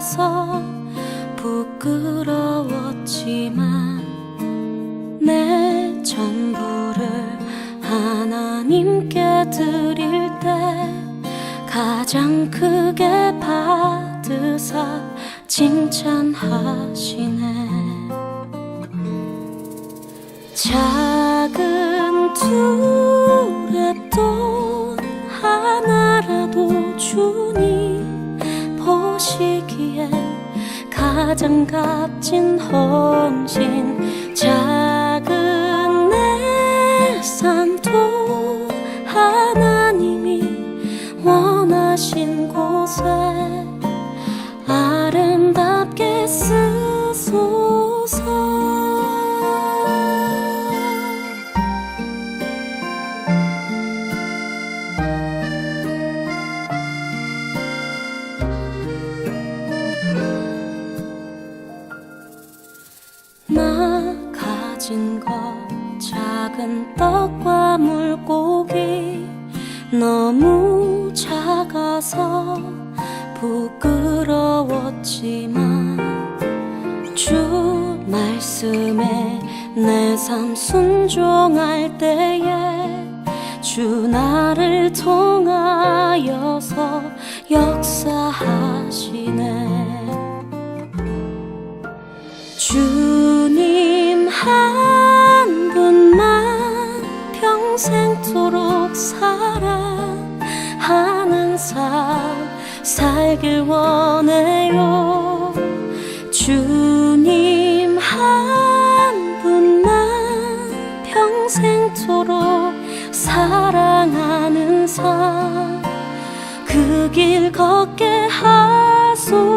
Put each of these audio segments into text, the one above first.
작아서 부끄러웠지만 내 전부를 하나님께 드릴 때 가장 크게 받으사 칭찬하시네. 작은 두랩돈 하나라도 주니 보시기에 가장 값진 헌신, 작은 내 삶도 하나님이 원하신 곳에 아름답게 쓰소서. 나 가진 것 작은 떡과 물고기 너무 작아서 부끄러웠지만 주 말씀에 내 삶 순종할 때에 주 나를 통하여서 역사하시네. 주님 한 분만 평생토록 사랑하는 삶 살길 원해요. 주님 한 분만 평생토록 사랑하는 삶 그 길 걷게 하소서.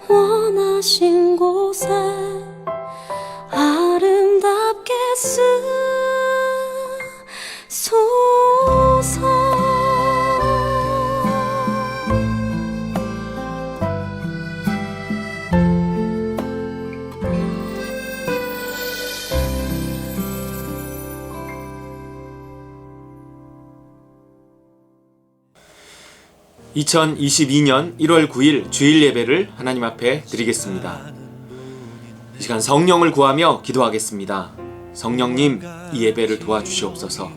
원하신 곳에 아름답게 쓰소서. (2022년 1월 9일) 주일 예배를 하나님 앞에 드리겠습니다. 이 시간 성령을 구하며 기도하겠습니다. 성령님, 이 예배를 도와주시옵소서.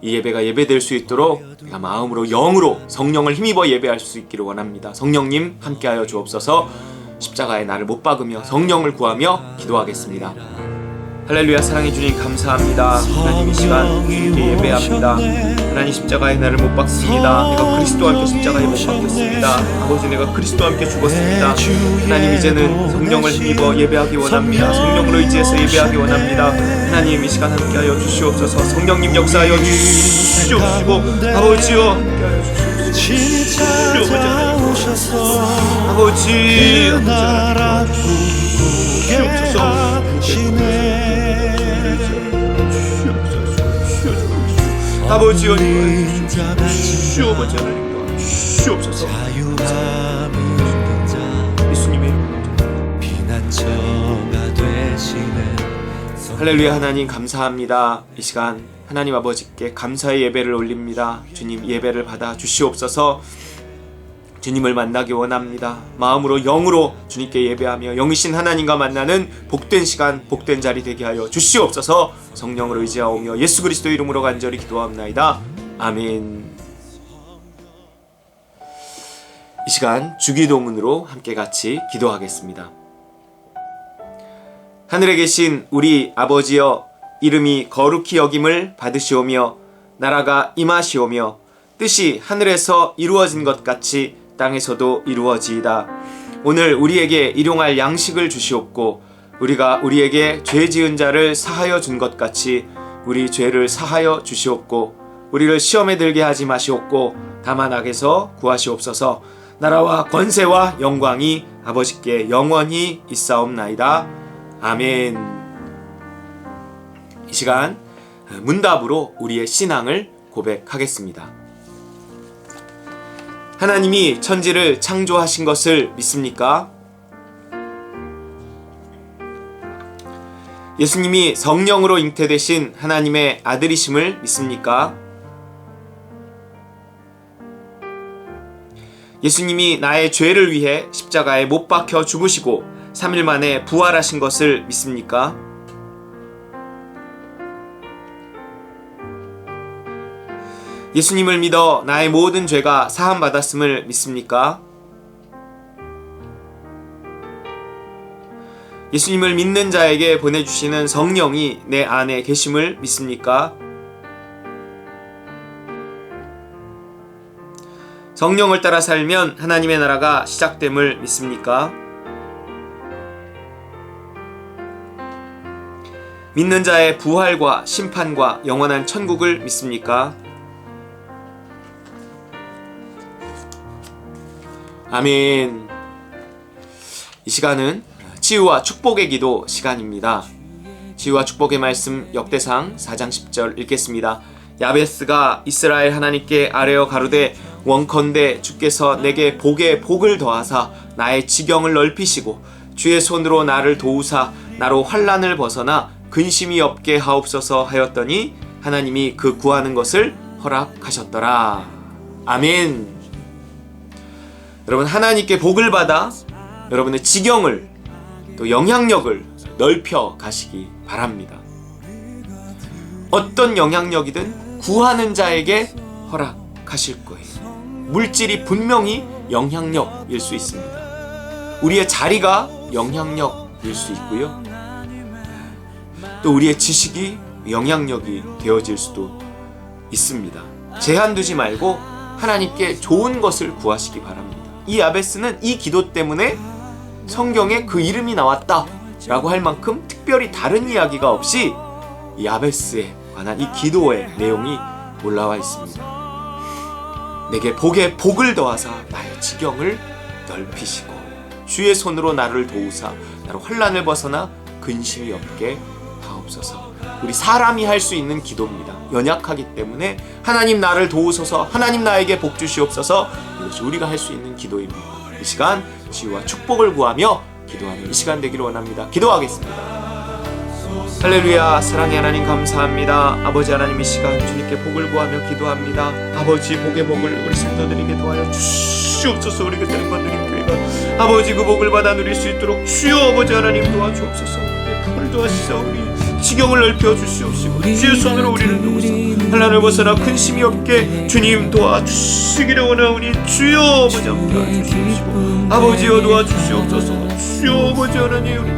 이 예배가 예배될 수 있도록 내가 마음으로 영으로 성령을 힘입어 예배할 수 있기를 원합니다. 성령님 함께하여 주옵소서. 십자가에 나를 못 박으며 성령을 구하며 기도하겠습니다. 할렐루야. 사랑해 주님 감사합니다. 하나님 이 시간 주님께 예배합니다. 하나님 십자가에 나를 못 박습니다. 내가 그리스도와 함께 십자가에 못 박혔습니다. 아버지 내가 그리스도와 함께 죽었습니다. 하나님 이제는 성령을 힘입어 예배하기 원합니다. 성령으로 의지해서 예배하기 원합니다. 하나님 이 시간 함께하여 주시옵소서. 성령님 역사하여 주시옵시고 아버지여 함께하여 주시옵소서. 아버지 아버지여 주시옵소서. 예수님의 할렐루야. 하나님 감사합니다. 이 시간 하나님 아버지께 감사의 예배를 올립니다. 주님 예배를 받아 주시옵소서. 주님을 만나기 원합니다. 마음으로 영으로 주님께 예배하며 영이신 하나님과 만나는 복된 시간, 복된 자리 되게 하여 주시옵소서. 성령으로 의지하오며 예수 그리스도 이름으로 간절히 기도합나이다. 아멘. 이 시간 주기도문으로 함께 같이 기도하겠습니다. 하늘에 계신 우리 아버지여, 이름이 거룩히 여김을 받으시오며 나라가 임하시오며 뜻이 하늘에서 이루어진 것 같이 땅에서도 이루어지이다. 오늘 우리에게 일용할 양식을 주시옵고 우리가 우리에게 죄 지은 자를 사하여 준 것 같이 우리 죄를 사하여 주시옵고 우리를 시험에 들게 하지 마시옵고 다만 악에서 구하시옵소서. 나라와 권세와 영광이 아버지께 영원히 있사옵나이다. 아멘. 이 시간 문답으로 우리의 신앙을 고백하겠습니다. 하나님이 천지를 창조하신 것을 믿습니까? 예수님이 성령으로 잉태되신 하나님의 아들이심을 믿습니까? 예수님이 나의 죄를 위해 십자가에 못 박혀 죽으시고 3일 만에 부활하신 것을 믿습니까? 예수님을 믿어 나의 모든 죄가 사함받았음을 믿습니까? 예수님을 믿는 자에게 보내주시는 성령이 내 안에 계심을 믿습니까? 성령을 따라 살면 하나님의 나라가 시작됨을 믿습니까? 믿는 자의 부활과 심판과 영원한 천국을 믿습니까? 아멘. 이 시간은 치유와 축복의 기도 시간입니다. 치유와 축복의 말씀 역대상 4장 10절 읽겠습니다. 야베스가 이스라엘 하나님께 아뢰어 가로되 원컨대 주께서 내게 복에 복을 더하사 나의 지경을 넓히시고 주의 손으로 나를 도우사 나로 환난을 벗어나 근심이 없게 하옵소서 하였더니 하나님이 그 구하는 것을 허락하셨더라. 아멘. 여러분, 하나님께 복을 받아 여러분의 지경을 또 영향력을 넓혀 가시기 바랍니다. 어떤 영향력이든 구하는 자에게 허락하실 거예요. 물질이 분명히 영향력일 수 있습니다. 우리의 자리가 영향력일 수 있고요. 또 우리의 지식이 영향력이 되어질 수도 있습니다. 제한 두지 말고 하나님께 좋은 것을 구하시기 바랍니다. 이 야베스는 이 기도 때문에 성경에 그 이름이 나왔다 라고 할 만큼 특별히 다른 이야기가 없이 이 야베스에 관한 이 기도의 내용이 올라와 있습니다. 내게 복에 복을 더하사 나의 지경을 넓히시고 주의 손으로 나를 도우사 나로 환난을 벗어나 근심이 없게 하옵소서. 우리 사람이 할 수 있는 기도입니다. 연약하기 때문에 하나님 나를 도우소서, 하나님 나에게 복 주시옵소서, 이것이 우리가 할 수 있는 기도입니다. 이 시간 치유와 축복을 구하며 기도하는 이 시간 되기를 원합니다. 기도하겠습니다. 할렐루야. 사랑의 하나님 감사합니다. 아버지 하나님, 이 시간 주님께 복을 구하며 기도합니다. 아버지, 복의 복을 우리 성도들에게 도와여 주시옵소서. 우리 교회는 교회가 아버지 그 복을 받아 누릴 수 있도록 주여 아버지 하나님 도와주옵소서. 복을 도와주시사 우리 지경을 넓혀 주시옵시고 주의 손으로 우리를 도우사 환난을 벗어나 근심이 없게 주님 도와주시기를 원하오니 주여 아버지 함께 도와주시옵시고 아버지여 도와주시옵소서. 주여 아버지 하나님, 우리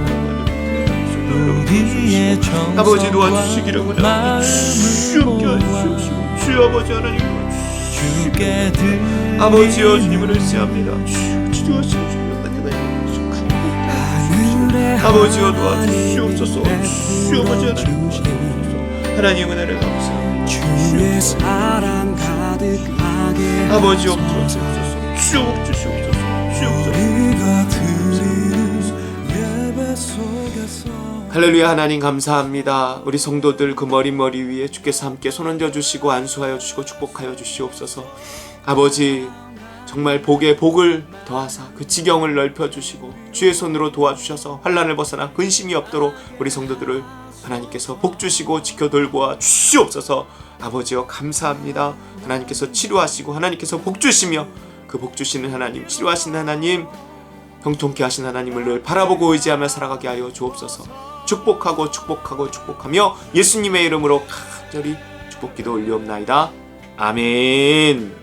아버지 도와주시기를 원하오니 주여 함께 하시옵시고 주여 아버지 하나님 도와주시기를 아버지여 주님을 의지합니다. 주여 도와주시옵소서. 아버지여 도와주시옵소서. 주여 아버지 하나님, 하나님 은혜를 감사합니다. 주의 사랑 가득하게 아버지여 주옵소서. 주여 복 주시옵소서. 할렐루야. 하나님 감사합니다. 우리 성도들 그 머리 위에 주께서 함께 손 얹어 주시고 안수하여 주시고 축복하여 주시옵소서. 아버지, 정말 복에 복을 더하사 그 지경을 넓혀주시고 주의 손으로 도와주셔서 환난을 벗어나 근심이 없도록 우리 성도들을 하나님께서 복 주시고 지켜 돌보아 주시옵소서. 아버지여 감사합니다. 하나님께서 치료하시고 하나님께서 복 주시며 그 복 주시는 하나님, 치료하시는 하나님, 형통케 하신 하나님을 늘 바라보고 의지하며 살아가게 하여 주옵소서. 축복하며 예수님의 이름으로 간절히 축복기도 올리옵나이다. 아멘.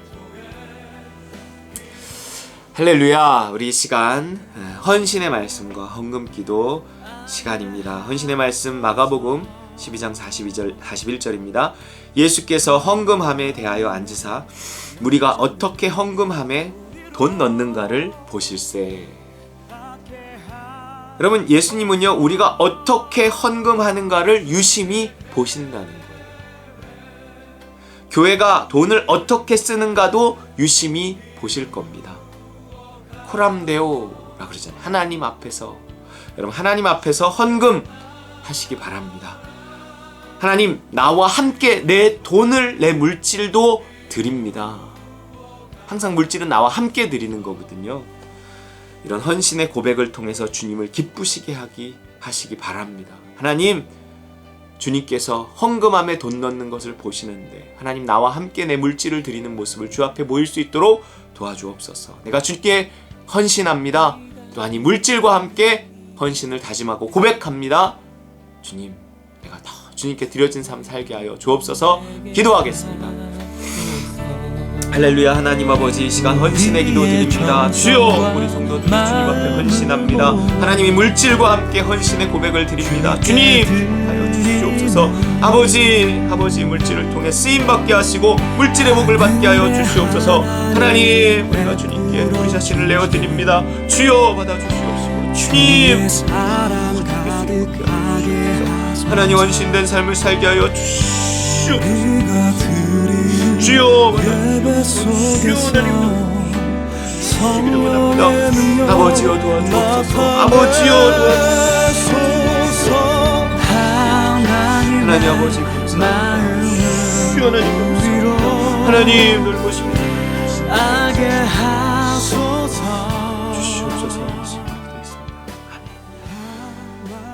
할렐루야. 우리 시간 헌신의 말씀과 헌금기도 시간입니다. 헌신의 말씀 마가복음 12장 41절입니다. 예수께서 헌금함에 대하여 앉으사 무리가 어떻게 헌금함에 돈 넣는가를 보실세. 여러분, 예수님은요, 우리가 어떻게 헌금하는가를 유심히 보신다는 거예요. 교회가 돈을 어떻게 쓰는가도 유심히 보실 겁니다. 코람데오라 그러잖아요. 하나님 앞에서. 여러분, 하나님 앞에서 헌금 하시기 바랍니다. 하나님, 나와 함께 내 돈을, 내 물질도 드립니다. 항상 물질은 나와 함께 드리는 거거든요. 이런 헌신의 고백을 통해서 주님을 기쁘시게 하시기 바랍니다. 하나님, 주님께서 헌금함에 돈 넣는 것을 보시는데 하나님, 나와 함께 내 물질을 드리는 모습을 주 앞에 모일 수 있도록 도와주옵소서. 내가 주님께 헌신합니다. 또한 이 물질과 함께 헌신을 다짐하고 고백합니다. 주님, 내가 더 주님께 드려진 삶 살게 하여 주옵소서. 기도하겠습니다. 할렐루야. 하나님 아버지, 이 시간 헌신의 기도 드립니다. 주여, 우리 성도들이 주님 앞에 헌신합니다. 하나님이 물질과 함께 헌신의 고백을 드립니다. 주님, 하여 주시옵소서. 아버지 물질을 통해 쓰임받게 하시고 물질의 복을 받게 하여 주시옵소서. 하나님, 우리가 주님께 우리 자신을 내어드립니다. 주여, 받아주시옵소서. 주님, 하나님 헌신된 삶을 살게 하여 주시옵소서. 주여, 아버지여 도와주옵소서. 아버지여 도와주옵소서. 하나님 아버지 감사합니다. 주여, 하나님 감사합니다. 하나님 놀고 싶습니다. 주시옵소서.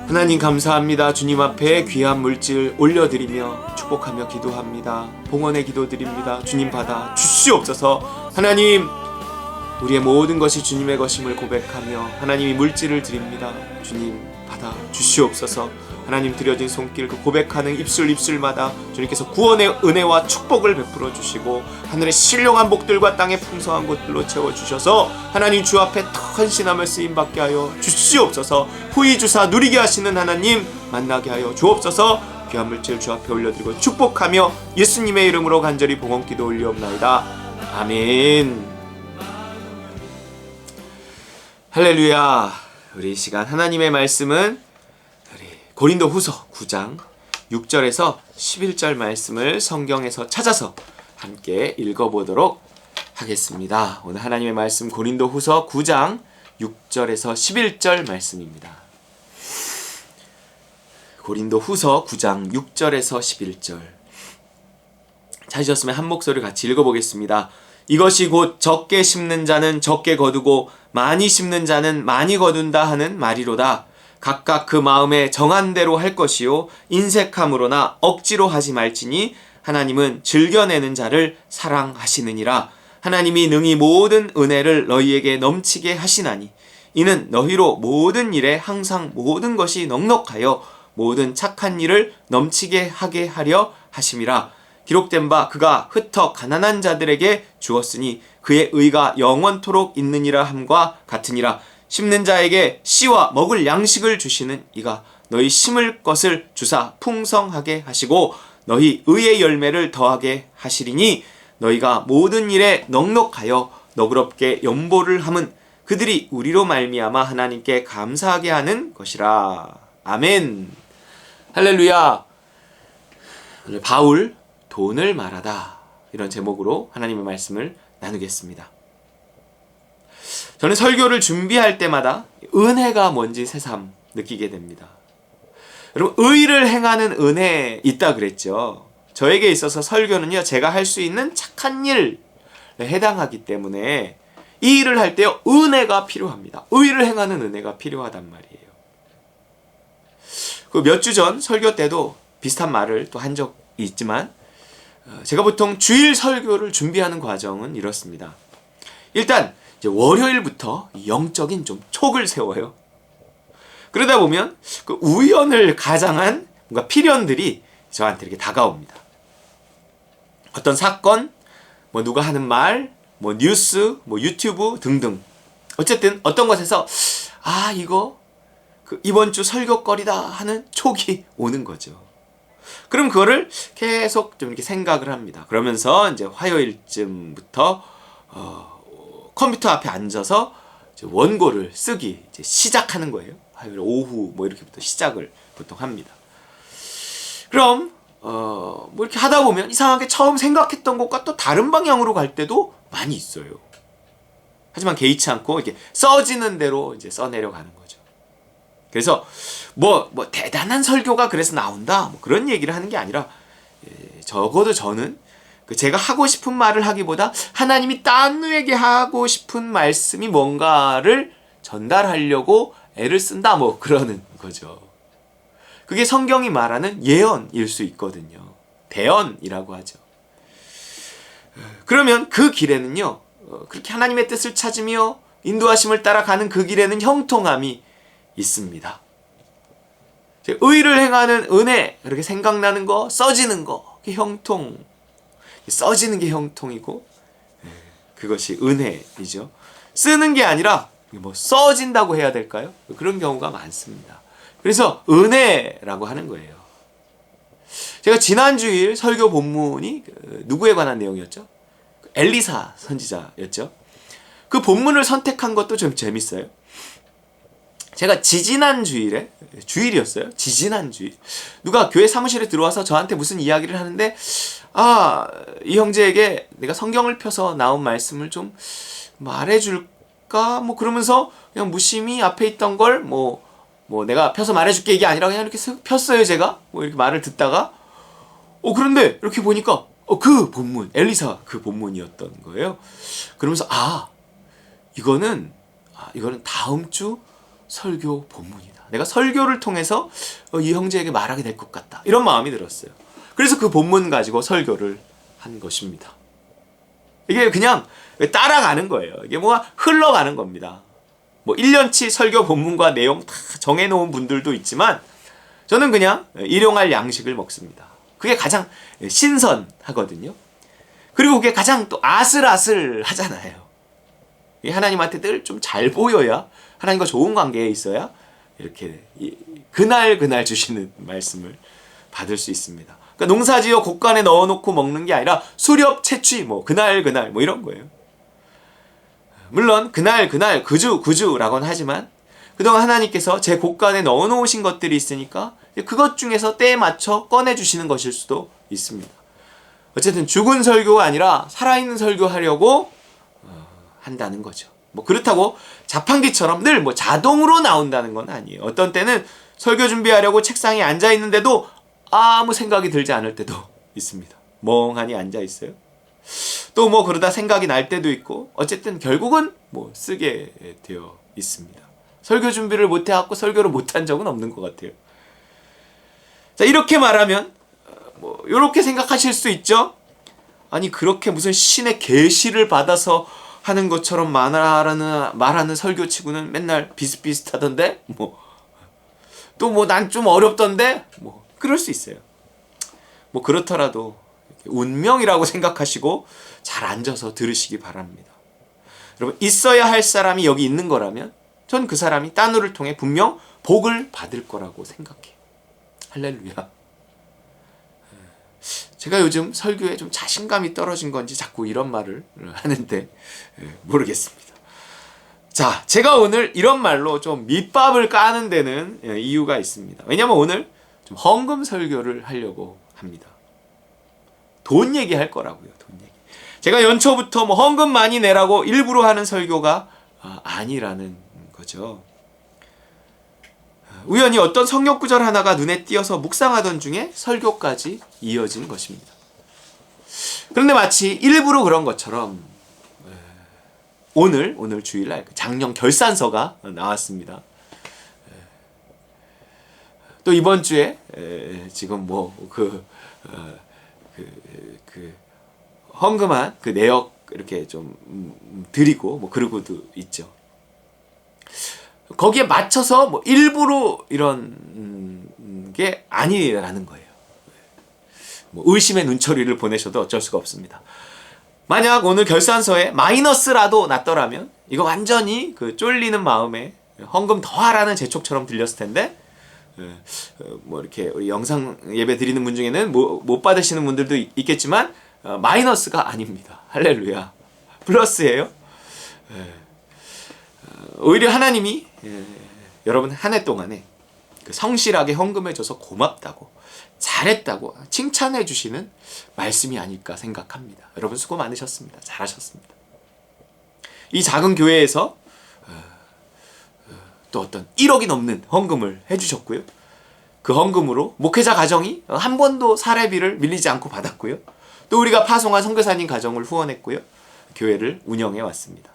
하나님 감사합니다. 주님 앞에 귀한 물질 올려드리며 축복하며 기도합니다. 봉헌의 기도 드립니다. 주님 받아 주시옵소서. 하나님, 우리의 모든 것이 주님의 것임을 고백하며 하나님이 물질을 드립니다. 주님 받아 주시옵소서. 하나님, 드려진 손길 그 고백하는 입술마다 주님께서 구원의 은혜와 축복을 베풀어 주시고 하늘의 신령한 복들과 땅의 풍성한 것들로 채워주셔서 하나님 주 앞에 헌신하며 쓰임받게 하여 주시옵소서. 후히 주사 누리게 하시는 하나님 만나게 하여 주옵소서. 귀한 물질 주 앞에 올려드리고 축복하며 예수님의 이름으로 간절히 봉헌기도 올리옵나이다. 아멘. 할렐루야. 우리 이 시간 하나님의 말씀은 고린도 후서 9장 6절에서 11절 말씀을 성경에서 찾아서 함께 읽어보도록 하겠습니다. 오늘 하나님의 말씀 고린도 후서 9장 6절에서 11절 말씀입니다. 고린도 후서 9장 6절에서 11절. 찾으셨으면 한 목소리 같이 읽어보겠습니다. 이것이 곧 적게 심는 자는 적게 거두고 많이 심는 자는 많이 거둔다 하는 말이로다. 각각 그 마음에 정한 대로 할 것이요 인색함으로나 억지로 하지 말지니 하나님은 즐겨내는 자를 사랑하시느니라. 하나님이 능히 모든 은혜를 너희에게 넘치게 하시나니 이는 너희로 모든 일에 항상 모든 것이 넉넉하여 모든 착한 일을 넘치게 하게 하려 하심이라. 기록된 바 그가 흩어 가난한 자들에게 주었으니 그의 의가 영원토록 있느니라 함과 같으니라. 심는 자에게 씨와 먹을 양식을 주시는 이가 너희 심을 것을 주사 풍성하게 하시고 너희 의의 열매를 더하게 하시리니 너희가 모든 일에 넉넉하여 너그럽게 연보를 함은 그들이 우리로 말미암아 하나님께 감사하게 하는 것이라. 아멘. 할렐루야. 오늘 바울 돈을 말하다, 이런 제목으로 하나님의 말씀을 나누겠습니다. 저는 설교를 준비할 때마다 은혜가 뭔지 새삼 느끼게 됩니다. 여러분, 의를 행하는 은혜 있다 그랬죠. 저에게 있어서 설교는요, 제가 할 수 있는 착한 일에 해당하기 때문에 이 일을 할 때요, 은혜가 필요합니다. 의를 행하는 은혜가 필요하단 말이에요. 그 몇 주 전 설교 때도 비슷한 말을 또 한 적이 있지만, 제가 보통 주일 설교를 준비하는 과정은 이렇습니다. 일단 이제 월요일부터 영적인 좀 촉을 세워요. 그러다 보면 그 우연을 가장한 뭔가 필연들이 저한테 이렇게 다가옵니다. 어떤 사건, 뭐 누가 하는 말, 뭐 뉴스, 뭐 유튜브 등등. 어쨌든 어떤 것에서 이거 이번 주 설교거리다 하는 촉이 오는 거죠. 그럼 그거를 계속 좀 이렇게 생각을 합니다. 그러면서 이제 화요일쯤부터 컴퓨터 앞에 앉아서 원고를 쓰기 이제 시작하는 거예요. 화요일 오후 뭐 이렇게부터 시작을 보통 합니다. 그럼 뭐 이렇게 하다 보면 이상하게 처음 생각했던 것과 또 다른 방향으로 갈 때도 많이 있어요. 하지만 개의치 않고 이렇게 써지는 대로 이제 써내려가는 거죠. 그래서 뭐 대단한 설교가 그래서 나온다 뭐 그런 얘기를 하는 게 아니라 적어도 저는 제가 하고 싶은 말을 하기보다 하나님이 딴 누에게 하고 싶은 말씀이 뭔가를 전달하려고 애를 쓴다 뭐 그러는 거죠. 그게 성경이 말하는 예언일 수 있거든요. 대언이라고 하죠. 그러면 그 길에는요, 그렇게 하나님의 뜻을 찾으며 인도하심을 따라가는 그 길에는 형통함이 있습니다. 의를 행하는 은혜, 그렇게 생각나는 거, 써지는 거, 형통. 써지는 게 형통이고, 그것이 은혜이죠. 쓰는 게 아니라, 뭐 써진다고 해야 될까요? 그런 경우가 많습니다. 그래서 은혜라고 하는 거예요. 제가 지난주일 설교 본문이 누구에 관한 내용이었죠? 엘리사 선지자였죠. 그 본문을 선택한 것도 좀 재밌어요. 제가 지지난 주일에, 주일이었어요. 지지난 주일. 누가 교회 사무실에 들어와서 저한테 무슨 이야기를 하는데, 이 형제에게 내가 성경을 펴서 나온 말씀을 좀 말해줄까? 뭐 그러면서 그냥 무심히 앞에 있던 걸 뭐 내가 펴서 말해줄게 이게 아니라 그냥 이렇게 폈어요, 제가. 뭐 이렇게 말을 듣다가. 그런데 이렇게 보니까 그 본문, 엘리사 그 본문이었던 거예요. 그러면서 이거는 다음 주 설교 본문이다. 내가 설교를 통해서 이 형제에게 말하게 될 것 같다. 이런 마음이 들었어요. 그래서 그 본문 가지고 설교를 한 것입니다. 이게 그냥 따라가는 거예요. 이게 뭐가 흘러가는 겁니다. 뭐 1년치 설교 본문과 내용 다 정해놓은 분들도 있지만 저는 그냥 일용할 양식을 먹습니다. 그게 가장 신선하거든요. 그리고 그게 가장 또 아슬아슬하잖아요. 하나님한테 늘 좀 잘 보여야, 하나님과 좋은 관계에 있어야 이렇게 그날 주시는 말씀을 받을 수 있습니다. 그러니까 농사지어 곡간에 넣어놓고 먹는 게 아니라 수렵 채취 뭐 그날 뭐 이런 거예요. 물론 그날 그주라고는 하지만 그동안 하나님께서 제 곡간에 넣어놓으신 것들이 있으니까 그것 중에서 때에 맞춰 꺼내주시는 것일 수도 있습니다. 어쨌든 죽은 설교가 아니라 살아있는 설교하려고 한다는 거죠. 뭐 그렇다고 자판기처럼 늘 뭐 자동으로 나온다는 건 아니에요. 어떤 때는 설교 준비하려고 책상에 앉아 있는데도 아무 생각이 들지 않을 때도 있습니다. 멍하니 앉아 있어요. 또 뭐 그러다 생각이 날 때도 있고, 어쨌든 결국은 뭐 쓰게 되어 있습니다. 설교 준비를 못 해갖고 설교를 못한 적은 없는 것 같아요. 자, 이렇게 말하면 뭐 이렇게 생각하실 수 있죠. 아니 그렇게 무슨 신의 계시를 받아서 하는 것처럼 말하는 설교치고는 맨날 비슷비슷하던데 또 뭐 난 좀 어렵던데 뭐 그럴 수 있어요. 뭐 그렇더라도 운명이라고 생각하시고 잘 앉아서 들으시기 바랍니다. 여러분, 있어야 할 사람이 여기 있는 거라면 전 그 사람이 따누를 통해 분명 복을 받을 거라고 생각해요. 할렐루야. 제가 요즘 설교에 좀 자신감이 떨어진 건지 자꾸 이런 말을 하는데 모르겠습니다. 자, 제가 오늘 이런 말로 좀 밑밥을 까는 데는 이유가 있습니다. 왜냐면 오늘 좀 헌금 설교를 하려고 합니다. 돈 얘기할 거라고요. 돈 얘기. 제가 연초부터 뭐 헌금 많이 내라고 일부러 하는 설교가 아니라는 거죠. 우연히 어떤 성경 구절 하나가 눈에 띄어서 묵상하던 중에 설교까지 이어진 것입니다. 그런데 마치 일부러 그런 것처럼 오늘 주일날 작년 결산서가 나왔습니다. 또 이번 주에 지금 헌금한 그 내역 이렇게 좀 드리고 뭐 그러고도 있죠. 거기에 맞춰서 뭐 일부러 이런 게 아니라는 거예요. 뭐 의심의 눈초리를 보내셔도 어쩔 수가 없습니다. 만약 오늘 결산서에 마이너스라도 났더라면 이거 완전히 그 쫄리는 마음에 헌금 더 하라는 재촉처럼 들렸을 텐데, 뭐 이렇게 우리 영상 예배 드리는 분 중에는 못 받으시는 분들도 있겠지만 마이너스가 아닙니다. 할렐루야. 플러스예요. 오히려 하나님이 여러분 한 해 동안에 그 성실하게 헌금해줘서 고맙다고, 잘했다고 칭찬해 주시는 말씀이 아닐까 생각합니다. 여러분 수고 많으셨습니다. 잘하셨습니다. 이 작은 교회에서 또 어떤 1억이 넘는 헌금을 해주셨고요. 그 헌금으로 목회자 가정이 한 번도 사례비를 밀리지 않고 받았고요. 또 우리가 파송한 선교사님 가정을 후원했고요. 교회를 운영해 왔습니다.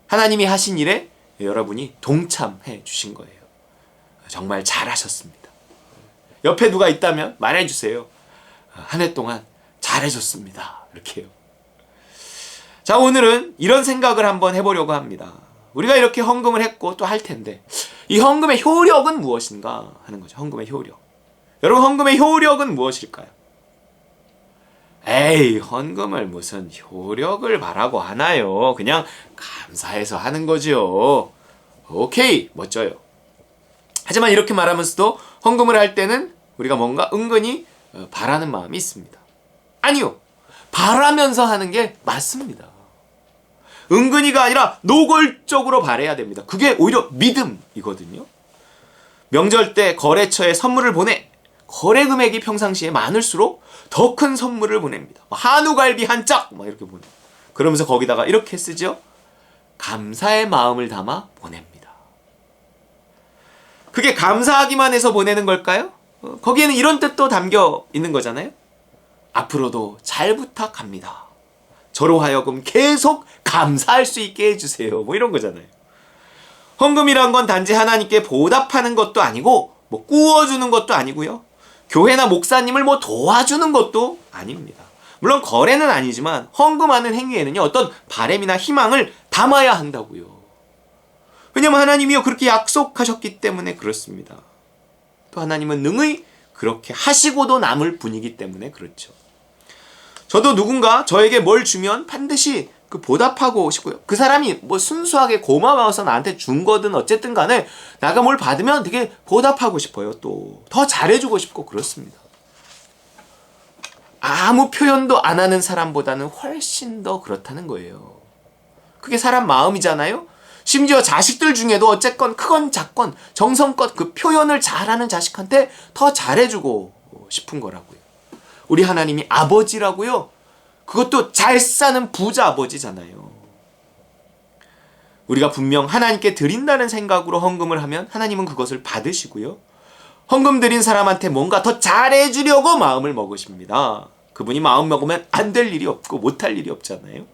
하나님이 하신 일에 여러분이 동참해 주신 거예요. 정말 잘하셨습니다. 옆에 누가 있다면 말해주세요. 한 해 동안 잘해줬습니다. 이렇게요. 자, 오늘은 이런 생각을 한번 해보려고 합니다. 우리가 이렇게 헌금을 했고 또 할 텐데 이 헌금의 효력은 무엇인가 하는 거죠. 헌금의 효력. 여러분 헌금의 효력은 무엇일까요? 에이, 헌금을 무슨 효력을 말하고 하나요? 그냥 감사해서 하는 거죠. 오케이, 멋져요. 하지만 이렇게 말하면서도 헌금을 할 때는 우리가 뭔가 은근히 바라는 마음이 있습니다. 아니요. 바라면서 하는 게 맞습니다. 은근히가 아니라 노골적으로 바라야 됩니다. 그게 오히려 믿음이거든요. 명절 때 거래처에 선물을 보내. 거래 금액이 평상시에 많을수록 더 큰 선물을 보냅니다. 한우갈비 한 짝! 막 이렇게 보내. 그러면서 거기다가 이렇게 쓰죠. 감사의 마음을 담아 보냅니다. 그게 감사하기만 해서 보내는 걸까요? 거기에는 이런 뜻도 담겨 있는 거잖아요. 앞으로도 잘 부탁합니다. 저로 하여금 계속 감사할 수 있게 해주세요. 뭐 이런 거잖아요. 헌금이란 건 단지 하나님께 보답하는 것도 아니고 뭐 꾸어주는 것도 아니고요. 교회나 목사님을 뭐 도와주는 것도 아닙니다. 물론 거래는 아니지만 헌금하는 행위에는요 어떤 바램이나 희망을 담아야 한다고요. 왜냐하면 하나님이요 그렇게 약속하셨기 때문에 그렇습니다. 또 하나님은 능히 그렇게 하시고도 남을 분이기 때문에 그렇죠. 저도 누군가 저에게 뭘 주면 반드시 그 보답하고 싶고요. 그 사람이 뭐 순수하게 고마워서 나한테 준 거든 어쨌든 간에 나가 뭘 받으면 되게 보답하고 싶어요. 또 더 잘해주고 싶고 그렇습니다. 아무 표현도 안 하는 사람보다는 훨씬 더 그렇다는 거예요. 그게 사람 마음이잖아요. 심지어 자식들 중에도 어쨌건 크건 작건 정성껏 그 표현을 잘하는 자식한테 더 잘해주고 싶은 거라고요. 우리 하나님이 아버지라고요. 그것도 잘 사는 부자 아버지잖아요. 우리가 분명 하나님께 드린다는 생각으로 헌금을 하면 하나님은 그것을 받으시고요. 헌금 드린 사람한테 뭔가 더 잘해주려고 마음을 먹으십니다. 그분이 마음 먹으면 안 될 일이 없고 못할 일이 없잖아요.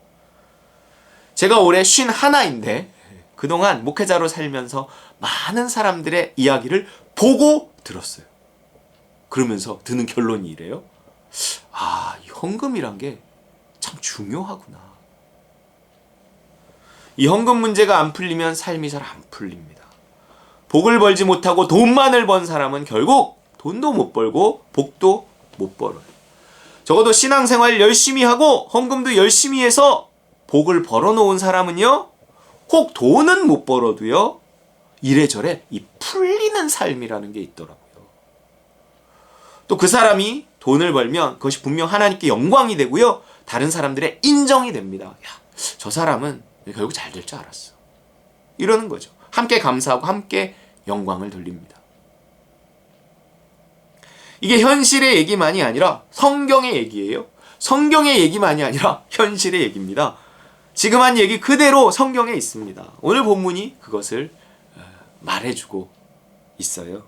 제가 올해 51인데 그동안 목회자로 살면서 많은 사람들의 이야기를 보고 들었어요. 그러면서 드는 결론이 이래요. 아, 이 헌금이란 게 참 중요하구나. 이 헌금 문제가 안 풀리면 삶이 잘 안 풀립니다. 복을 벌지 못하고 돈만을 번 사람은 결국 돈도 못 벌고 복도 못 벌어요. 적어도 신앙생활 열심히 하고 헌금도 열심히 해서 복을 벌어놓은 사람은요. 혹 돈은 못 벌어도요. 이래저래 이 풀리는 삶이라는 게 있더라고요. 또 그 사람이 돈을 벌면 그것이 분명 하나님께 영광이 되고요. 다른 사람들의 인정이 됩니다. 야, 저 사람은 결국 잘 될 줄 알았어. 이러는 거죠. 함께 감사하고 함께 영광을 돌립니다. 이게 현실의 얘기만이 아니라 성경의 얘기예요. 성경의 얘기만이 아니라 현실의 얘기입니다. 지금 한 얘기 그대로 성경에 있습니다. 오늘 본문이 그것을 말해주고 있어요.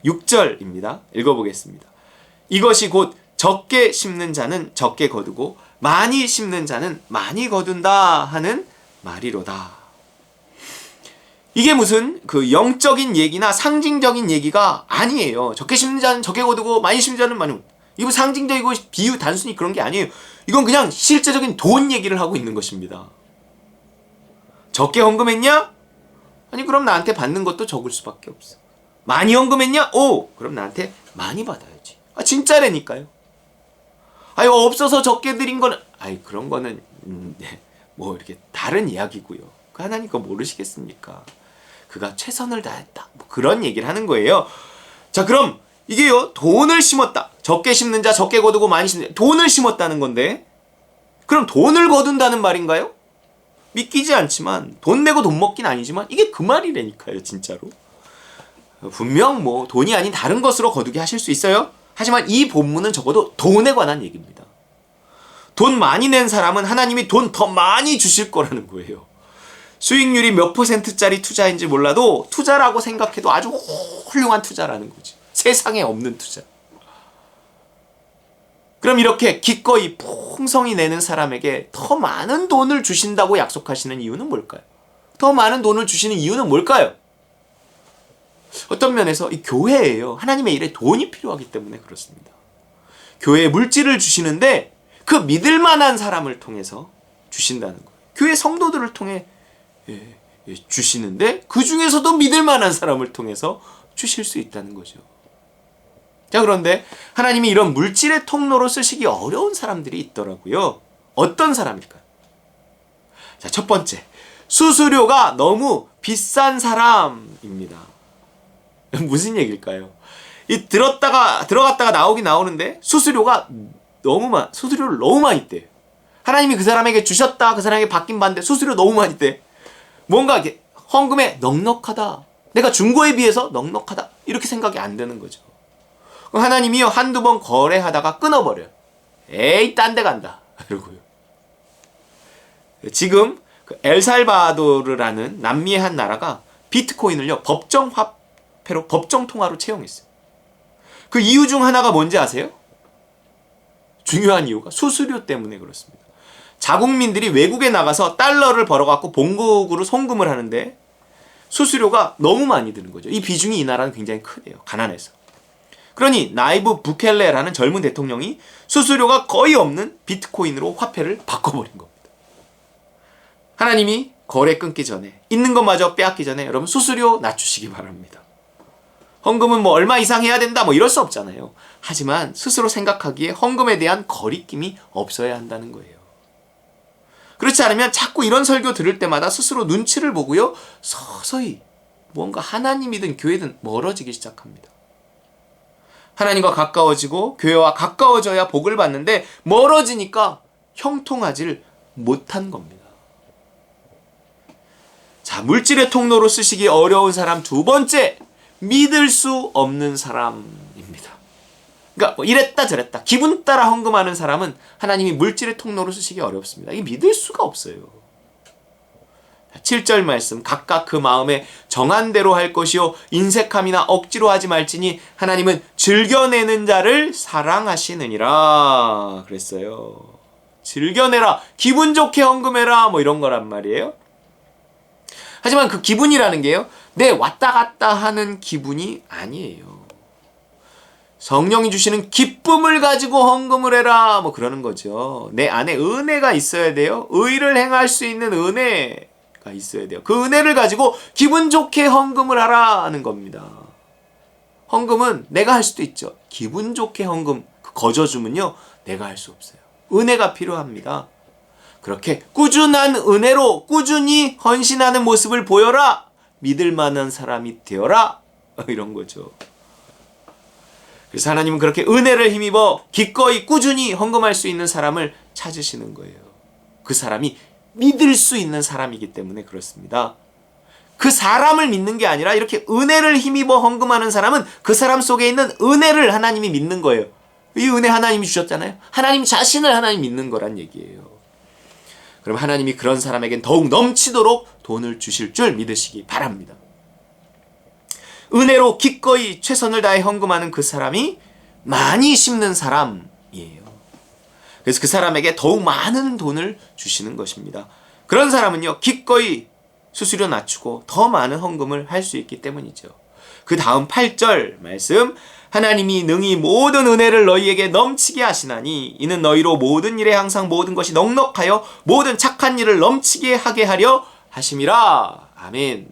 6절입니다. 읽어보겠습니다. 이것이 곧 적게 심는 자는 적게 거두고 많이 심는 자는 많이 거둔다 하는 말이로다. 이게 무슨 그 영적인 얘기나 상징적인 얘기가 아니에요. 적게 심는 자는 적게 거두고 많이 심는 자는 많이. 이거 상징적이고 비유 단순히 그런 게 아니에요. 이건 그냥 실제적인 돈 얘기를 하고 있는 것입니다. 적게 헌금했냐? 아니 그럼 나한테 받는 것도 적을 수밖에 없어. 많이 헌금했냐? 오! 그럼 나한테 많이 받아야지. 아 진짜라니까요. 아 이거 없어서 적게 드린 거는 아이 그런 거는 뭐 이렇게 다른 이야기고요. 그 하나님 거 모르시겠습니까? 그가 최선을 다했다. 뭐 그런 얘기를 하는 거예요. 자 그럼 이게요 돈을 심었다. 적게 심는 자 적게 거두고 많이 심는 자 돈을 심었다는 건데 그럼 돈을 거둔다는 말인가요? 믿기지 않지만 돈 내고 돈 먹긴 아니지만 이게 그 말이라니까요 진짜로. 분명 뭐 돈이 아닌 다른 것으로 거두게 하실 수 있어요. 하지만 이 본문은 적어도 돈에 관한 얘기입니다. 돈 많이 낸 사람은 하나님이 돈 더 많이 주실 거라는 거예요. 수익률이 몇 %짜리 투자인지 몰라도 투자라고 생각해도 아주 훌륭한 투자라는 거지. 세상에 없는 투자. 그럼 이렇게 기꺼이 풍성히 내는 사람에게 더 많은 돈을 주신다고 약속하시는 이유는 뭘까요? 더 많은 돈을 주시는 이유는 뭘까요? 어떤 면에서 이 교회예요. 하나님의 일에 돈이 필요하기 때문에 그렇습니다. 교회에 물질을 주시는데 그 믿을 만한 사람을 통해서 주신다는 거예요. 교회 성도들을 통해 주시는데 그 중에서도 믿을 만한 사람을 통해서 주실 수 있다는 거죠. 자, 그런데 하나님이 이런 물질의 통로로 쓰시기 어려운 사람들이 있더라고요. 어떤 사람일까요? 자, 첫 번째, 수수료가 너무 비싼 사람입니다. 무슨 얘기일까요? 들어갔다가 나오는데 수수료를 너무 많이 떼요. 하나님이 그 사람에게 주셨다, 그 사람에게 받긴 받는데 수수료 너무 많이 떼. 뭔가 이렇게 헌금에 넉넉하다, 내가 준 거에 비해서 넉넉하다, 이렇게 생각이 안 되는 거죠. 하나님이요, 한두 번 거래하다가 끊어버려요. 에이, 딴 데 간다, 이러고요. 지금 엘살바도르라는 남미의 한 나라가 비트코인을요, 법정화폐로, 법정통화로 채용했어요. 그 이유 중 하나가 뭔지 아세요? 중요한 이유가 수수료 때문에 그렇습니다. 자국민들이 외국에 나가서 달러를 벌어갖고 본국으로 송금을 하는데 수수료가 너무 많이 드는 거죠. 이 비중이 이 나라는 굉장히 크대요. 가난해서. 그러니 나이브 부켈레라는 젊은 대통령이 수수료가 거의 없는 비트코인으로 화폐를 바꿔버린 겁니다. 하나님이 거래 끊기 전에, 있는 것마저 빼앗기 전에 여러분 수수료 낮추시기 바랍니다. 헌금은 뭐 얼마 이상 해야 된다 뭐 이럴 수 없잖아요. 하지만 스스로 생각하기에 헌금에 대한 거리낌이 없어야 한다는 거예요. 그렇지 않으면 자꾸 이런 설교 들을 때마다 스스로 눈치를 보고요, 서서히 뭔가 하나님이든 교회든 멀어지기 시작합니다. 하나님과 가까워지고 교회와 가까워져야 복을 받는데 멀어지니까 형통하지를 못한 겁니다. 자, 물질의 통로로 쓰시기 어려운 사람 두 번째, 믿을 수 없는 사람입니다. 그러니까 뭐 이랬다 저랬다 기분 따라 헌금하는 사람은 하나님이 물질의 통로로 쓰시기 어렵습니다. 이게 믿을 수가 없어요. 7절 말씀, 각각 그 마음에 정한 대로 할 것이요 인색함이나 억지로 하지 말지니 하나님은 즐겨내는 자를 사랑하시느니라 그랬어요. 즐겨내라, 기분 좋게 헌금해라, 뭐 이런 거란 말이에요. 하지만 그 기분이라는 게요, 내 왔다 갔다 하는 기분이 아니에요. 성령이 주시는 기쁨을 가지고 헌금을 해라, 뭐 그러는 거죠. 내 안에 은혜가 있어야 돼요. 의를 행할 수 있는 은혜가 있어야 돼요. 그 은혜를 가지고 기분 좋게 헌금을 하라는 겁니다. 헌금은 내가 할 수도 있죠. 기분 좋게 헌금, 그 거저주면요, 내가 할 수 없어요. 은혜가 필요합니다. 그렇게 꾸준한 은혜로 꾸준히 헌신하는 모습을 보여라. 믿을 만한 사람이 되어라. 이런 거죠. 그래서 하나님은 그렇게 은혜를 힘입어 기꺼이 꾸준히 헌금할 수 있는 사람을 찾으시는 거예요. 그 사람이 믿을 수 있는 사람이기 때문에 그렇습니다. 그 사람을 믿는 게 아니라 이렇게 은혜를 힘입어 헌금하는 사람은 그 사람 속에 있는 은혜를 하나님이 믿는 거예요. 이 은혜 하나님이 주셨잖아요. 하나님 자신을 하나님 믿는 거란 얘기예요. 그럼 하나님이 그런 사람에겐 더욱 넘치도록 돈을 주실 줄 믿으시기 바랍니다. 은혜로 기꺼이 최선을 다해 헌금하는 그 사람이 많이 심는 사람이에요. 그래서 그 사람에게 더욱 많은 돈을 주시는 것입니다. 그런 사람은요, 기꺼이 수수료 낮추고 더 많은 헌금을 할 수 있기 때문이죠. 그 다음 8절 말씀, 하나님이 능히 모든 은혜를 너희에게 넘치게 하시나니 이는 너희로 모든 일에 항상 모든 것이 넉넉하여 모든 착한 일을 넘치게 하게 하려 하심이라. 아멘.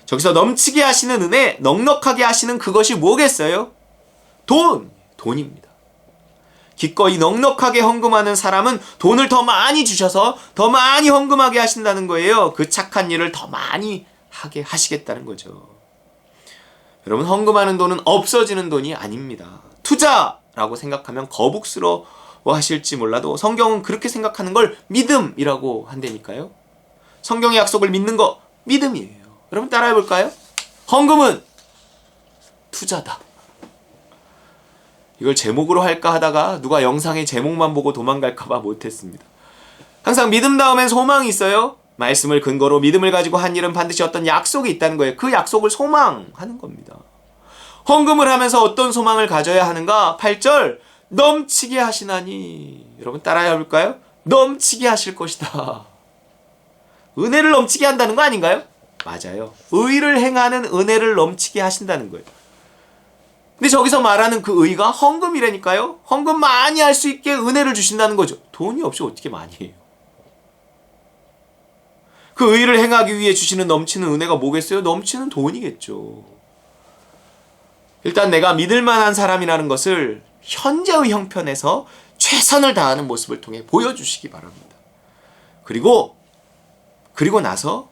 저기서 넘치게 하시는 은혜, 넉넉하게 하시는 그것이 뭐겠어요? 돈입니다. 기꺼이 넉넉하게 헌금하는 사람은 돈을 더 많이 주셔서 더 많이 헌금하게 하신다는 거예요. 그 착한 일을 더 많이 하게 하시겠다는 거죠. 여러분, 헌금하는 돈은 없어지는 돈이 아닙니다. 투자라고 생각하면 거북스러워 하실지 몰라도 성경은 그렇게 생각하는 걸 믿음이라고 한다니까요. 성경의 약속을 믿는 거 믿음이에요. 여러분 따라해 볼까요? 헌금은 투자다. 이걸 제목으로 할까 하다가 누가 영상의 제목만 보고 도망갈까봐 못했습니다. 항상 믿음 다음엔 소망이 있어요. 말씀을 근거로 믿음을 가지고 한 일은 반드시 어떤 약속이 있다는 거예요. 그 약속을 소망하는 겁니다. 헌금을 하면서 어떤 소망을 가져야 하는가? 8절 넘치게 하시나니. 여러분 따라해 볼까요? 넘치게 하실 것이다. 은혜를 넘치게 한다는 거 아닌가요? 맞아요. 의를 행하는 은혜를 넘치게 하신다는 거예요. 근데 저기서 말하는 그 의가 헌금이라니까요. 헌금 많이 할 수 있게 은혜를 주신다는 거죠. 돈이 없이 어떻게 많이 해요? 그 의를 행하기 위해 주시는 넘치는 은혜가 뭐겠어요? 넘치는 돈이겠죠. 일단 내가 믿을 만한 사람이라는 것을 현재의 형편에서 최선을 다하는 모습을 통해 보여주시기 바랍니다. 그리고 나서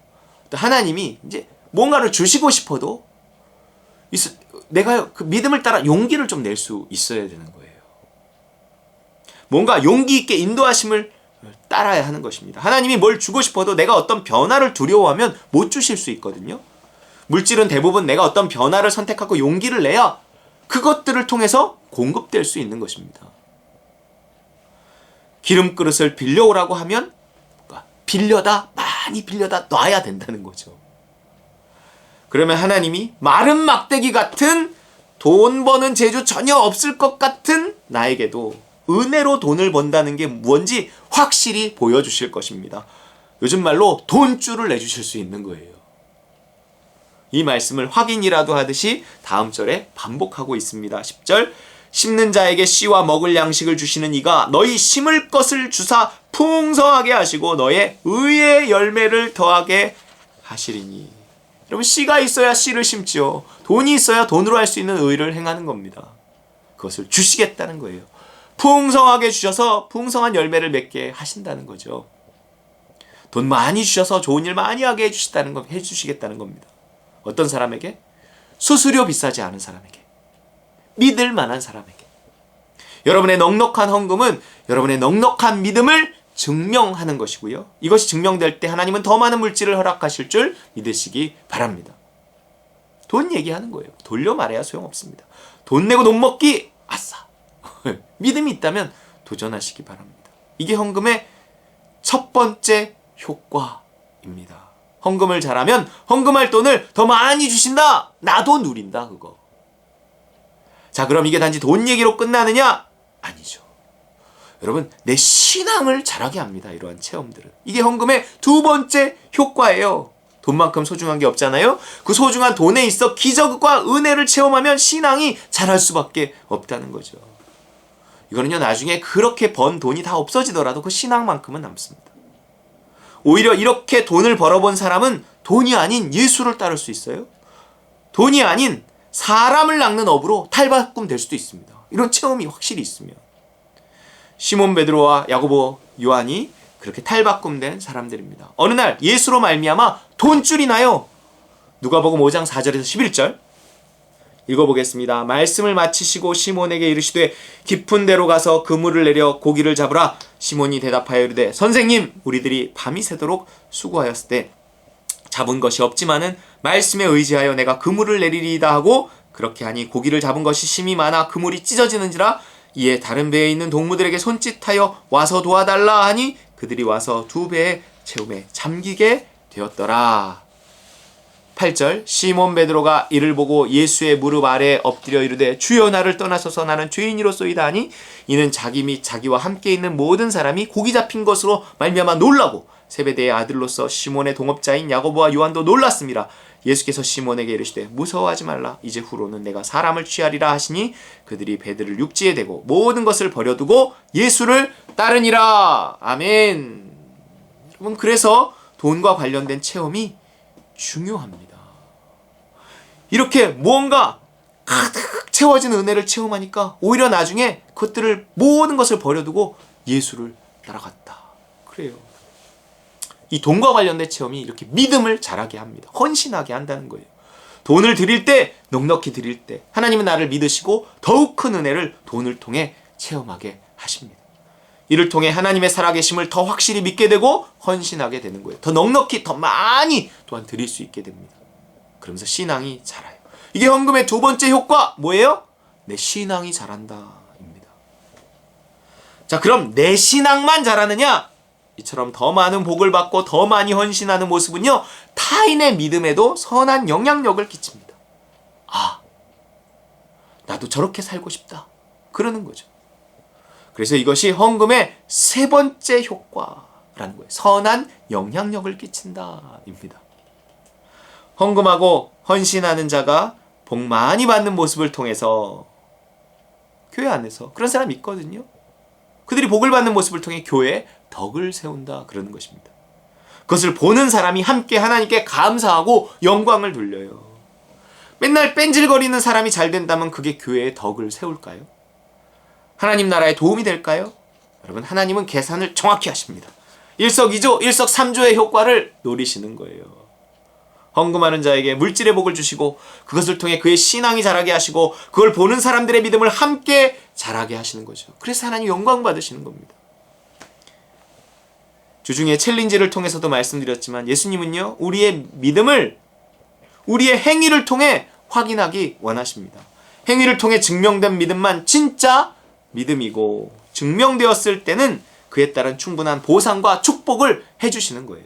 하나님이 이제 뭔가를 주시고 싶어도 내가 그 믿음을 따라 용기를 좀 낼 수 있어야 되는 거예요. 뭔가 용기 있게 인도하심을 따라야 하는 것입니다. 하나님이 뭘 주고 싶어도 내가 어떤 변화를 두려워하면 못 주실 수 있거든요. 물질은 대부분 내가 어떤 변화를 선택하고 용기를 내야 그것들을 통해서 공급될 수 있는 것입니다. 기름그릇을 빌려오라고 하면 많이 빌려다 놔야 된다는 거죠. 그러면 하나님이 마른 막대기 같은 돈 버는 재주 전혀 없을 것 같은 나에게도 은혜로 돈을 번다는 게 뭔지 확실히 보여주실 것입니다. 요즘 말로 돈줄을 내주실 수 있는 거예요. 이 말씀을 확인이라도 하듯이 다음 절에 반복하고 있습니다. 10절 심는 자에게 씨와 먹을 양식을 주시는 이가 너희 심을 것을 주사 풍성하게 하시고 너의 의의 열매를 더하게 하시리니. 여러분 씨가 있어야 씨를 심지요. 돈이 있어야 돈으로 할 수 있는 의를 행하는 겁니다. 그것을 주시겠다는 거예요. 풍성하게 주셔서 풍성한 열매를 맺게 하신다는 거죠. 돈 많이 주셔서 좋은 일 많이 하게 해주시겠다는 겁니다. 어떤 사람에게? 수수료 비싸지 않은 사람에게. 믿을 만한 사람에게. 여러분의 넉넉한 헌금은 여러분의 넉넉한 믿음을 증명하는 것이고요. 이것이 증명될 때 하나님은 더 많은 물질을 허락하실 줄 믿으시기 바랍니다. 돈 얘기하는 거예요. 돌려 말해야 소용없습니다. 돈 내고 돈 먹기 아싸. 믿음이 있다면 도전하시기 바랍니다. 이게 헌금의 첫 번째 효과입니다. 헌금을 잘하면 헌금할 돈을 더 많이 주신다. 나도 누린다 그거. 자, 그럼 이게 단지 돈 얘기로 끝나느냐? 아니죠. 여러분, 내 신앙을 자라게 합니다. 이러한 체험들은. 이게 헌금의 두 번째 효과예요. 돈만큼 소중한 게 없잖아요. 그 소중한 돈에 있어 기적과 은혜를 체험하면 신앙이 자랄 수밖에 없다는 거죠. 이거는요, 나중에 그렇게 번 돈이 다 없어지더라도 그 신앙만큼은 남습니다. 오히려 이렇게 돈을 벌어본 사람은 돈이 아닌 예수를 따를 수 있어요. 돈이 아닌 사람을 낚는 업으로 탈바꿈 될 수도 있습니다. 이런 체험이 확실히 있으면. 시몬 베드로와 야고보, 요한이 그렇게 탈바꿈된 사람들입니다. 어느 날 예수로 말미암아 돈줄이 나요. 누가복음 5장 4절에서 11절 읽어보겠습니다. 말씀을 마치시고 시몬에게 이르시되 깊은 데로 가서 그물을 내려 고기를 잡으라. 시몬이 대답하여 이르되 선생님, 우리들이 밤이 새도록 수고하였을 때 잡은 것이 없지만은 말씀에 의지하여 내가 그물을 내리리이다 하고 그렇게 하니 고기를 잡은 것이 심이 많아 그물이 찢어지는지라. 이에 다른 배에 있는 동무들에게 손짓하여 와서 도와달라 하니 그들이 와서 두 배의 채움에 잠기게 되었더라. 8절 시몬 베드로가 이를 보고 예수의 무릎 아래에 엎드려 이르되 주여 나를 떠나소서 나는 죄인이로소이다 하니 이는 자기 및 자기와 함께 있는 모든 사람이 고기 잡힌 것으로 말미암아 놀라고 세베대의 아들로서 시몬의 동업자인 야고보와 요한도 놀랐습니다. 예수께서 시몬에게 이르시되 무서워하지 말라. 이제 후로는 내가 사람을 취하리라 하시니 그들이 배들을 육지에 대고 모든 것을 버려두고 예수를 따르니라. 아멘. 여러분, 그래서 돈과 관련된 체험이 중요합니다. 이렇게 무언가 가득 채워진 은혜를 체험하니까 오히려 나중에 그것들을 모든 것을 버려두고 예수를 따라갔다. 그래요. 이 돈과 관련된 체험이 이렇게 믿음을 자라게 합니다. 헌신하게 한다는 거예요. 돈을 드릴 때, 넉넉히 드릴 때 하나님은 나를 믿으시고 더욱 큰 은혜를 돈을 통해 체험하게 하십니다. 이를 통해 하나님의 살아계심을 더 확실히 믿게 되고 헌신하게 되는 거예요. 더 넉넉히, 더 많이 또한 드릴 수 있게 됩니다. 그러면서 신앙이 자라요. 이게 헌금의 두 번째 효과 뭐예요? 내 신앙이 자란다 입니다. 자, 그럼 내 신앙만 자라느냐? 이처럼 더 많은 복을 받고 더 많이 헌신하는 모습은요, 타인의 믿음에도 선한 영향력을 끼칩니다. 아, 나도 저렇게 살고 싶다, 그러는 거죠. 그래서 이것이 헌금의 세 번째 효과라는 거예요. 선한 영향력을 끼친다입니다. 헌금하고 헌신하는 자가 복 많이 받는 모습을 통해서 교회 안에서 그런 사람이 있거든요. 그들이 복을 받는 모습을 통해 교회에 덕을 세운다, 그러는 것입니다. 그것을 보는 사람이 함께 하나님께 감사하고 영광을 돌려요. 맨날 뺀질거리는 사람이 잘 된다면 그게 교회에 덕을 세울까요? 하나님 나라에 도움이 될까요? 여러분, 하나님은 계산을 정확히 하십니다. 일석이조, 일석삼조의 효과를 노리시는 거예요. 헌금하는 자에게 물질의 복을 주시고 그것을 통해 그의 신앙이 자라게 하시고 그걸 보는 사람들의 믿음을 함께 자라게 하시는 거죠. 그래서 하나님 영광 받으시는 겁니다. 주중에 챌린지를 통해서도 말씀드렸지만 예수님은요, 우리의 믿음을 우리의 행위를 통해 확인하기 원하십니다. 행위를 통해 증명된 믿음만 진짜 믿음이고, 증명되었을 때는 그에 따른 충분한 보상과 축복을 해주시는 거예요.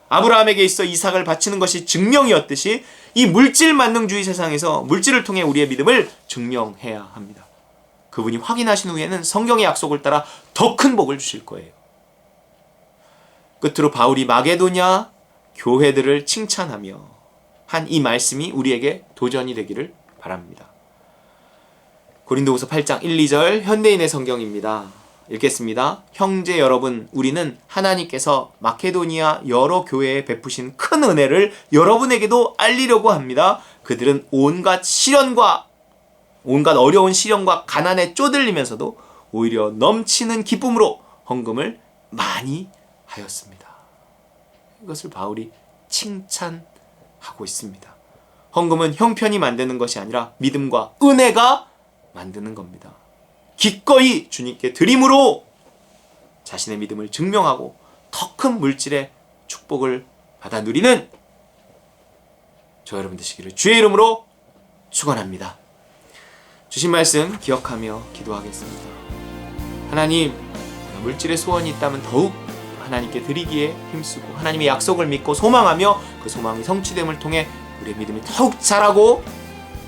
아브라함에게 있어 이삭을 바치는 것이 증명이었듯이 이 물질 만능주의 세상에서 물질을 통해 우리의 믿음을 증명해야 합니다. 그분이 확인하신 후에는 성경의 약속을 따라 더 큰 복을 주실 거예요. 끝으로 바울이 마게도냐 교회들을 칭찬하며 한 이 말씀이 우리에게 도전이 되기를 바랍니다. 고린도후서 8장 1, 2절 현대인의 성경입니다. 읽겠습니다. 형제 여러분, 우리는 하나님께서 마케도니아 여러 교회에 베푸신 큰 은혜를 여러분에게도 알리려고 합니다. 그들은 온갖 어려운 시련과 가난에 쪼들리면서도 오히려 넘치는 기쁨으로 헌금을 많이 하였습니다. 이것을 바울이 칭찬하고 있습니다. 헌금은 형편이 만드는 것이 아니라 믿음과 은혜가 만드는 겁니다. 기꺼이 주님께 드림으로 자신의 믿음을 증명하고 더 큰 물질의 축복을 받아 누리는 저 여러분 되시기를 주의 이름으로 축원합니다. 주신 말씀 기억하며 기도하겠습니다. 하나님, 물질의 소원이 있다면 더욱 하나님께 드리기에 힘쓰고 하나님의 약속을 믿고 소망하며 그 소망이 성취됨을 통해 우리의 믿음이 더욱 자라고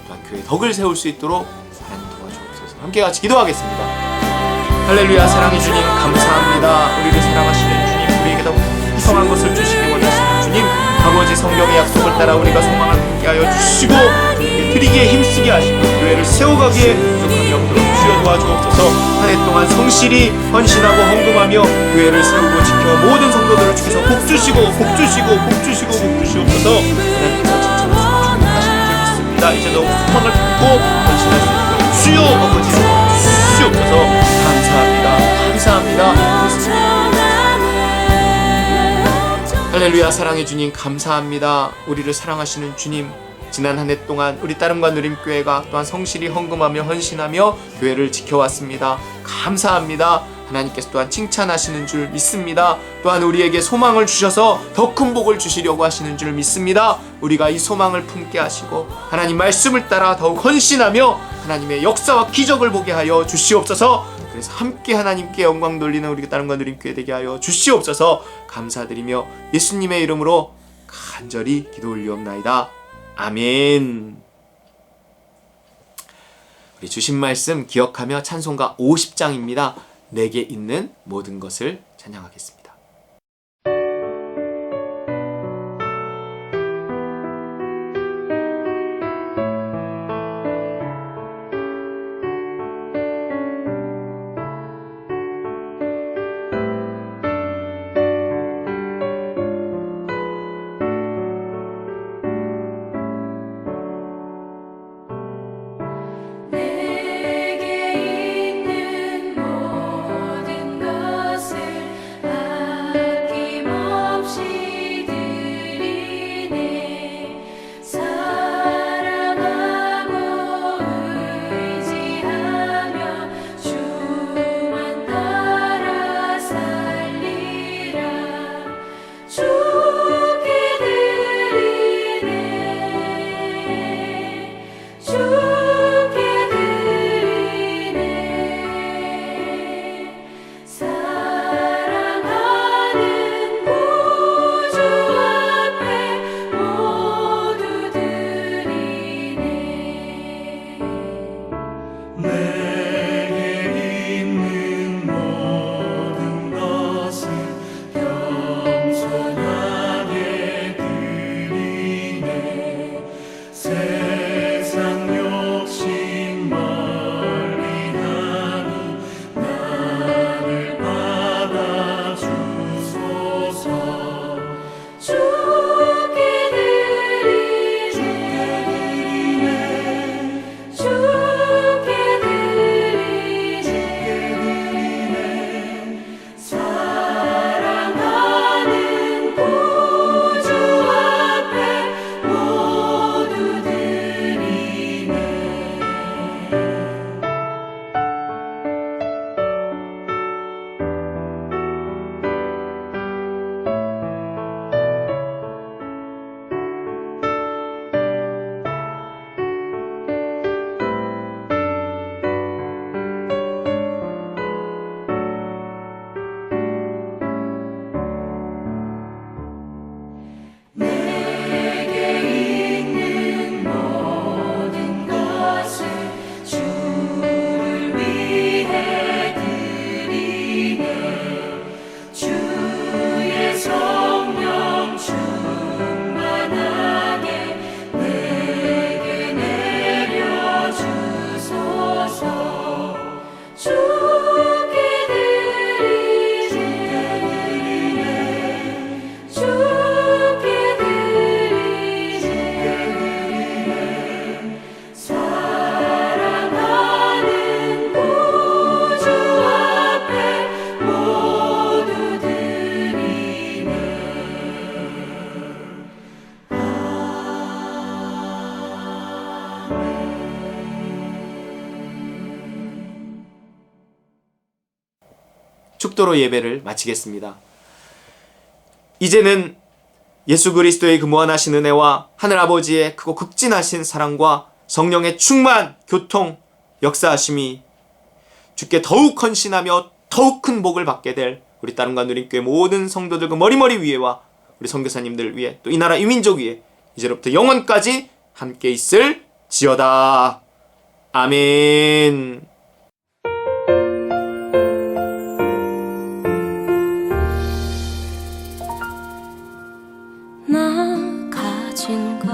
또한 교회에 덕을 세울 수 있도록 하나님 도와주옵소서. 함께 같이 기도하겠습니다. 할렐루야. 사랑해 주님 감사합니다. 우리를 사랑하시는 주님, 우리에게 더 풍성한 것을 주시기 원하시는 주님, 아버지 성경의 약속을 따라 우리가 소망을 품게 하여 주시고 드리기에 힘쓰게 하시고 교회를 세워가기에 부족한 영으로 주여 도와주옵소서. 한 해 동안 성실히 헌신하고 헌금하며 교회를 세우고 지켜 모든 성도들을 주께서 복 주시옵소서. 하나님께서 칭찬하시고 축복하시는 줄 믿습니다. 이제 더욱 소망을 품고 헌신할 수 있도록 주여 아버지 주시옵소서. 감사합니다. 할렐루야. 사랑해 주님 감사합니다. 우리를 사랑하시는 주님, 지난 한 해 동안 우리 따름과 누림교회가 또한 성실히 헌금하며 헌신하며 교회를 지켜왔습니다. 감사합니다. 하나님께서 또한 칭찬하시는 줄 믿습니다. 또한 우리에게 소망을 주셔서 더 큰 복을 주시려고 하시는 줄 믿습니다. 우리가 이 소망을 품게 하시고 하나님 말씀을 따라 더욱 헌신하며 하나님의 역사와 기적을 보게 하여 주시옵소서. 그래서 함께 하나님께 영광 돌리는 우리 따름과 누림교회 되게 하여 주시옵소서. 감사드리며 예수님의 이름으로 간절히 기도 올리옵나이다. 아멘. 우리 주신 말씀 기억하며 찬송가 50장입니다. 내게 있는 모든 것을 찬양하겠습니다. 내게 있는 모든 것을 내게 있는 모든 것을 겸손하게 드리네. 세상 욕심 멀리하니 나를 받아주소서. 주께 드리네 주께 드리네 사랑하는 구주 앞에 모두 드리네. 내게 있는 모든 것을 주를 위해 드리네. 주의 성령 충만하게 내게 내려주소서. 주께 드리네 주께 드리네 사랑하는 구주 앞에 모두 드리네. 축도로 예배를 마치겠습니다. 이제는 예수 그리스도의 그 무한하신 은혜와 하늘 아버지의 크고 극진하신 사랑과 성령의 충만, 교통, 역사하심이 주께 더욱 헌신하며 더욱 큰 복을 받게 될 우리 따릉과 누림교회 모든 성도들 그 머리머리 위에와 우리 선교사님들 위에 또 이 나라 이 민족 위에 이제로부터 영원까지 함께 있을 지어다. 아멘. 나 가진 것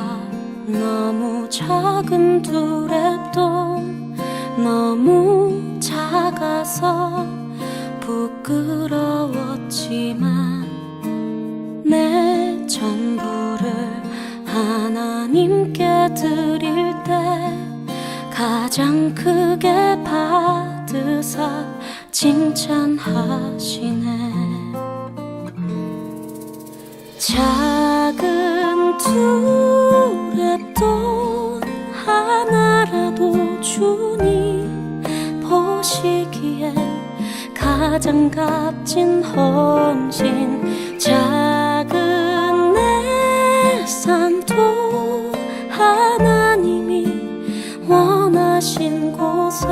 너무 작은 두랩돈 너무 작아서 부끄러웠지만 내 전부를 하나님께 드릴 때 가장 크게 받으사 칭찬하시네. 작은 두랩돈 하나라도 주님 보시기에 가장 값진 헌신. 작은 내 산도 하나님이 원하신 곳에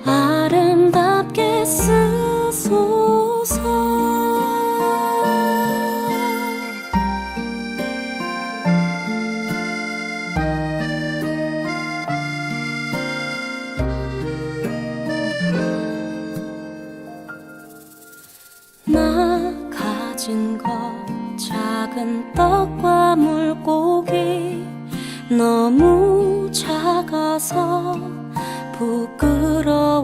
아름답게 쓰소서. 나 가진 것 작은 떡과 물고기 너무 작아서 부끄러웠지만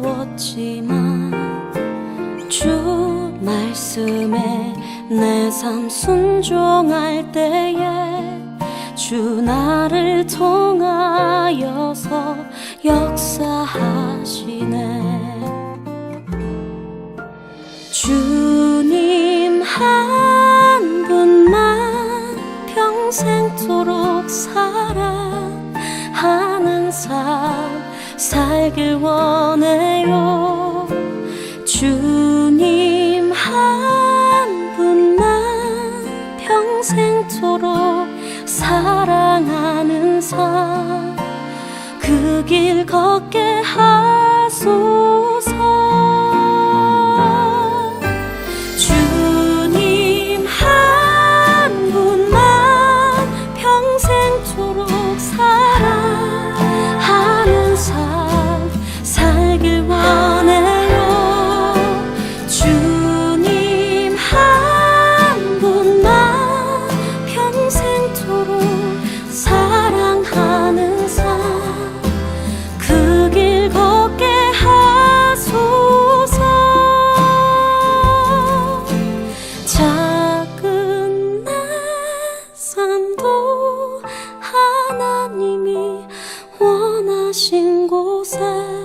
주 말씀에 내 삶 순종할 때에 주 나를 통하여서 역사하시네. 주님 한 분만 평생토록 사랑하는 삶 살길 원해요. 주님 한 분만 평생토록 사랑하는 삶 그 길 걷게 하소서. 주님 한 분만 평생토록 사랑하는 삶 날